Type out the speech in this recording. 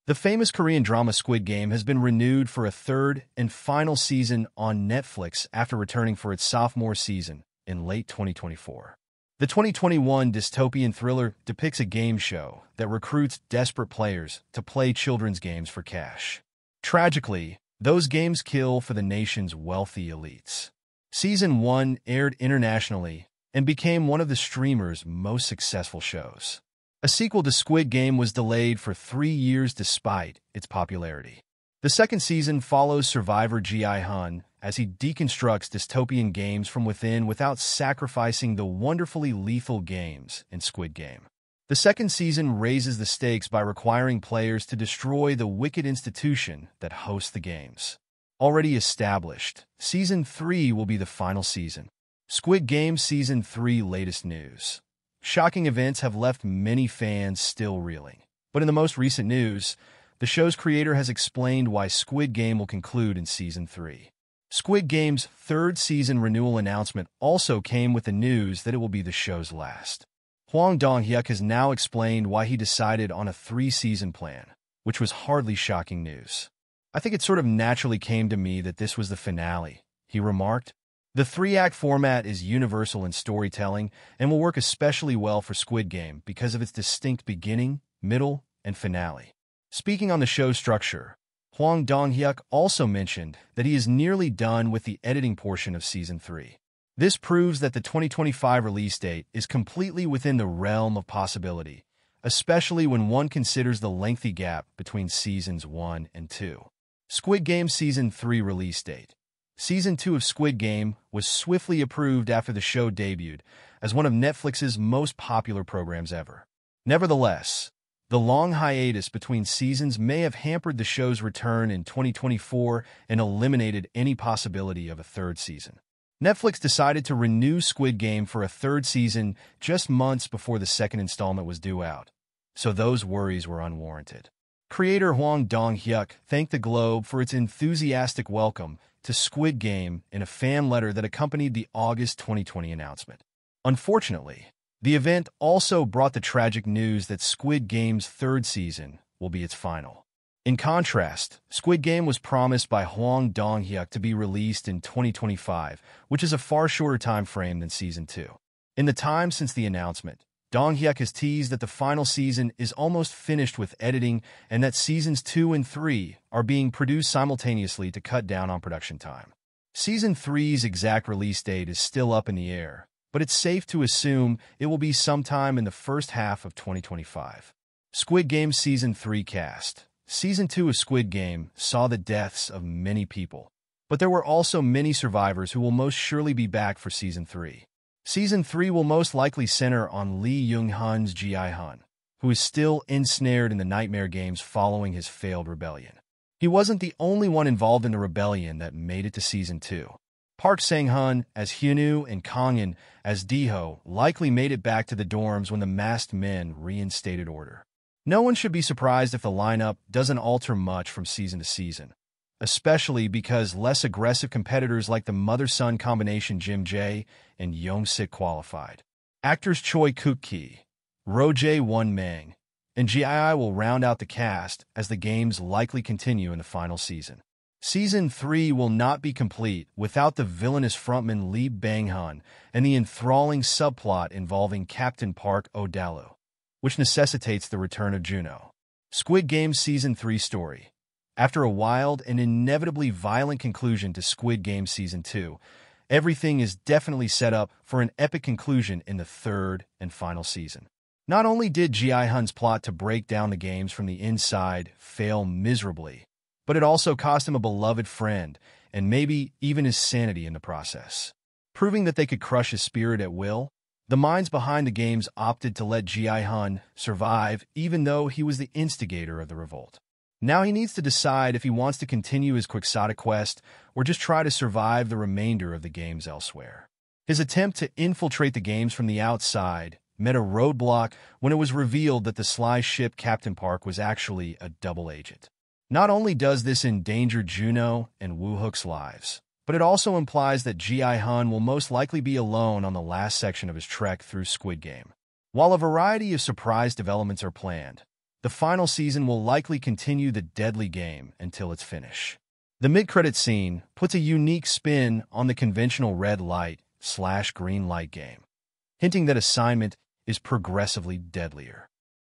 The famous Korean drama Squid Game has been renewed for a third and final season on Netflix after returning for its sophomore season in late 2024. The 2021 dystopian thriller depicts a game show that recruits desperate players to play children's games for cash. Tragically, those games kill for the nation's wealthy elites. Season 1 aired internationally and became one of the streamer's most successful shows. A sequel to Squid Game was delayed for 3 years despite its popularity. The second season follows survivor Ji-hun as he deconstructs dystopian games from within without sacrificing the wonderfully lethal games in Squid Game. The second season raises the stakes by requiring players to destroy the wicked institution that hosts the games. Already established, Season 3 will be the final season. Squid Game Season 3 latest news. Shocking events have left many fans still reeling. But in the most recent news, the show's creator has explained why Squid Game will conclude in Season 3. Squid Game's third season renewal announcement also came with the news that it will be the show's last. Hwang Dong-hyuk has now explained why he decided on a 3-season plan, which was hardly shocking news. "I think it sort of naturally came to me that this was the finale," he remarked. The 3-act format is universal in storytelling and will work especially well for Squid Game because of its distinct beginning, middle, and finale. Speaking on the show's structure, Hwang Dong-hyuk also mentioned that he is nearly done with the editing portion of Season 3. This proves that the 2025 release date is completely within the realm of possibility, especially when one considers the lengthy gap between Seasons 1 and 2. Squid Game Season 3 release date. Season 2 of Squid Game was swiftly approved after the show debuted as one of Netflix's most popular programs ever. Nevertheless, the long hiatus between seasons may have hampered the show's return in 2024 and eliminated any possibility of a third season. Netflix decided to renew Squid Game for a third season just months before the second installment was due out, so those worries were unwarranted. Creator Hwang Dong-hyuk thanked the Globe for its enthusiastic welcome to Squid Game in a fan letter that accompanied the August 2020 announcement. Unfortunately, the event also brought the tragic news that Squid Game's third season will be its final. In contrast, Squid Game was promised by Hwang Dong-hyuk to be released in 2025, which is a far shorter time frame than Season 2. In the time since the announcement, Dong-hyuk has teased that the final season is almost finished with editing and that Seasons 2 and 3 are being produced simultaneously to cut down on production time. Season 3's exact release date is still up in the air, but it's safe to assume it will be sometime in the first half of 2025. Squid Game Season 3 cast. Season 2 of Squid Game saw the deaths of many people, but there were also many survivors who will most surely be back for Season 3. Season 3 will most likely center on Lee Young-hun's Ji-hun, who is still ensnared in the nightmare games following his failed rebellion. He wasn't the only one involved in the rebellion that made it to Season 2. Park Sang-hun as Hyunwoo and Kang-in as Dae-ho likely made it back to the dorms when the masked men reinstated order. No one should be surprised if the lineup doesn't alter much from season to season, especially because less aggressive competitors like the mother-son combination Jim Jae and Young-sik qualified. Actors Choi Kook-ki, Ro Jae-won Mang, and Ji will round out the cast as the games likely continue in the final season. Season 3 will not be complete without the villainous frontman Lee Bang-hun and the enthralling subplot involving Captain Park Oh-dalu, which necessitates the return of Juno. Squid Game Season 3 story. After a wild and inevitably violent conclusion to Squid Game Season 2, everything is definitely set up for an epic conclusion in the third and final season. Not only did Ji-hun's plot to break down the games from the inside fail miserably, but it also cost him a beloved friend and maybe even his sanity in the process. Proving that they could crush his spirit at will, the minds behind the games opted to let Ji-hun survive even though he was the instigator of the revolt. Now he needs to decide if he wants to continue his quixotic quest or just try to survive the remainder of the games elsewhere. His attempt to infiltrate the games from the outside met a roadblock when it was revealed that the sly ship Captain Park was actually a double agent. Not only does this endanger Juno and Woo-hook's lives, but it also implies that Ji-hun will most likely be alone on the last section of his trek through Squid Game. While a variety of surprise developments are planned, The final season will likely continue the deadly game until its finish. The mid-credit scene puts a unique spin on the conventional red light/green light game, hinting that assignment is progressively deadlier.